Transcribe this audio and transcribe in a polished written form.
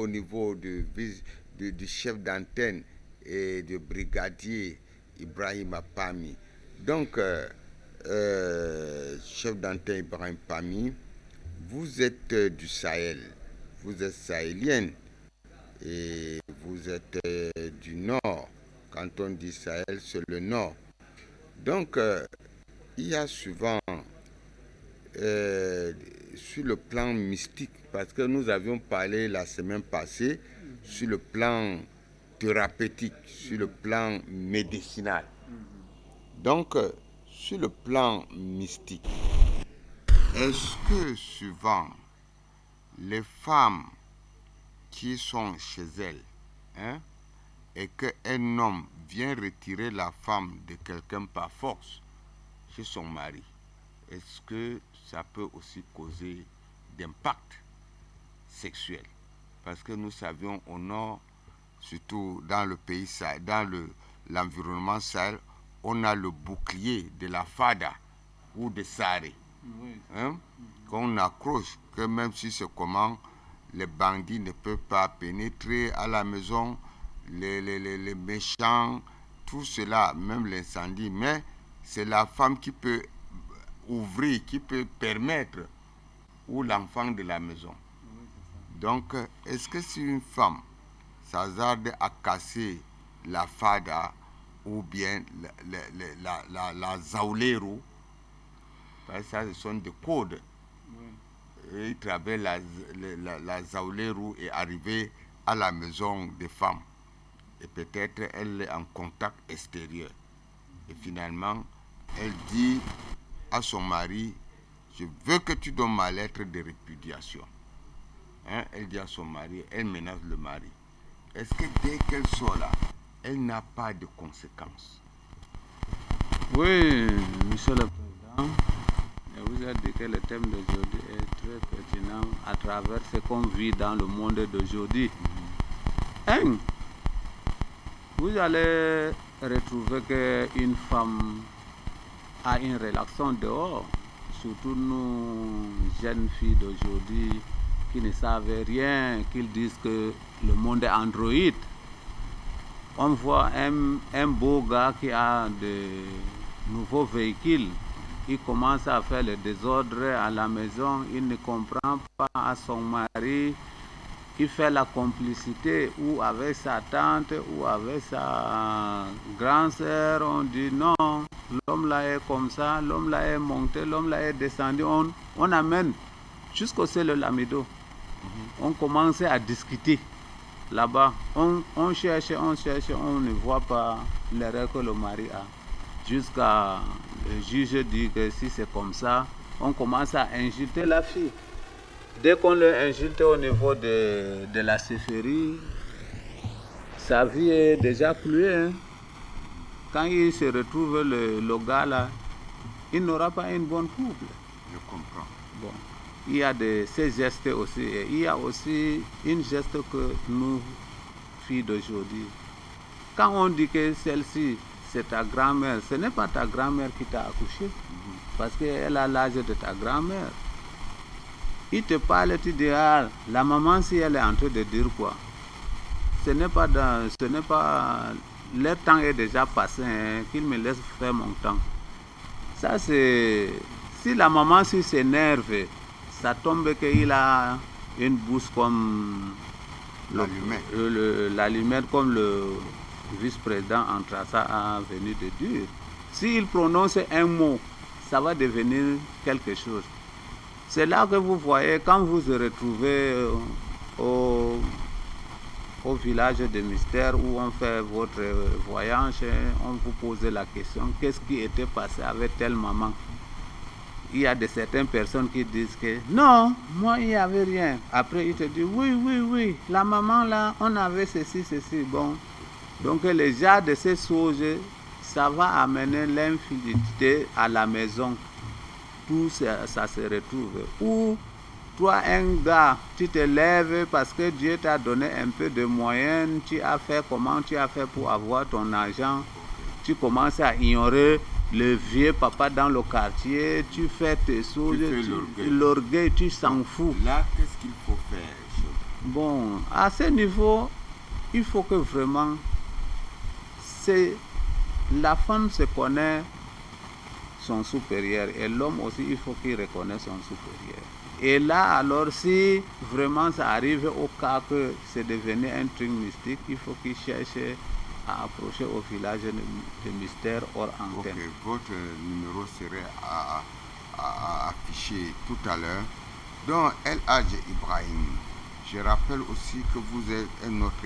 au niveau du chef d'antenne et du brigadier Ibrahim Pami. Donc, chef d'antenne Ibrahim Pami, vous êtes du Sahel, vous êtes sahélienne et vous êtes du Nord. Quand on dit Sahel, c'est le Nord. Donc, il y a souvent, sur le plan mystique, parce que nous avions parlé la semaine passée, sur le plan thérapeutique, sur le plan médicinal. Donc, sur le plan mystique, est-ce que souvent les femmes qui sont chez elles, et qu'un homme vient retirer la femme de quelqu'un par force chez son mari, est-ce que ça peut aussi causer d'impact sexuel? Parce que nous savions au nord, surtout dans le pays Sahel, dans l'environnement Sahel, on a le bouclier de la Fada ou de Saré, qu'on accroche, que même si c'est comment, les bandits ne peuvent pas pénétrer à la maison, les méchants, tout cela, même l'incendie, mais c'est la femme qui peut ouvrir, qui peut permettre, ou l'enfant de la maison. Donc, est-ce que si une femme s'hasarde à casser la Fada ou bien la Zaulero, parce que ça, ce sont des codes, et il traverse la Zaulero et arriver à la maison des femmes. Et peut-être elle est en contact extérieur. Et finalement, elle dit à son mari, je veux que tu donnes ma lettre de répudiation. Elle dit à son mari, elle menace le mari. Est-ce que dès qu'elle sort là, elle n'a pas de conséquences? Oui, monsieur le Président, vous avez dit que le thème d'aujourd'hui est très pertinent à travers ce qu'on vit dans le monde d'aujourd'hui. Vous allez retrouver qu'une femme a une relation dehors, surtout nous jeunes filles d'aujourd'hui qui ne savent rien, qui disent que le monde est androïde. On voit un beau gars qui a de nouveaux véhicules, il commence à faire le désordre à la maison, il ne comprend pas à son mari, il fait la complicité ou avec sa tante ou avec sa grand-sœur, on dit non, l'homme là est comme ça, l'homme là est monté, l'homme là est descendu, on amène jusqu'au ciel Lamido. On commence à discuter là-bas, on cherche, on ne voit pas l'erreur que le mari a. Jusqu'à le juge dit que si c'est comme ça, on commence à insulter la fille. Dès qu'on l'insulte au niveau de la chefferie, sa vie est déjà clouée. Quand il se retrouve le gars là, il n'aura pas une bonne couple. Je comprends. Bon. Il y a ces gestes aussi. Et il y a aussi une geste que nous, filles d'aujourd'hui, quand on dit que celle-ci, c'est ta grand-mère, ce n'est pas ta grand-mère qui t'a accouché, parce qu'elle a l'âge de ta grand-mère. Il te parle, tu dis, ah, la maman, si elle est en train de dire quoi, ce n'est pas, leur temps est déjà passé, qu'il me laisse faire mon temps. Ça, c'est, si la maman s'énerve, ça tombe qu'il a une bouche comme l'allumette, comme le vice-président Antrassa a venu de dire. S'il prononce un mot, ça va devenir quelque chose. C'est là que vous voyez, quand vous vous retrouvez au village de Mystère où on fait votre voyage, on vous pose la question, qu'est-ce qui était passé avec telle maman? Il y a certaines personnes qui disent que non, moi il n'y avait rien. Après il te dit oui, la maman là, on avait ceci. Bon, donc les gens de ces choses, ça va amener l'infidélité à la maison. Tout ça se retrouve. Ou toi, un gars, tu te lèves parce que Dieu t'a donné un peu de moyens, tu as fait comment tu as fait pour avoir ton argent, tu commences à ignorer le vieux papa dans le quartier, tu fais tes choses, l'orgueil, tu s'en fous. Là, qu'est-ce qu'il faut faire? Bon, à ce niveau, il faut que vraiment la femme se connaît son supérieur et l'homme aussi, il faut qu'il reconnaisse son supérieur. Et là, alors, si vraiment ça arrive au cas que c'est devenu un truc mystique, il faut qu'il cherche à approcher au village de mystère hors antenne. Ok, votre numéro serait affiché tout à l'heure. Donc, El Hadj Ibrahim, je rappelle aussi que vous êtes un autre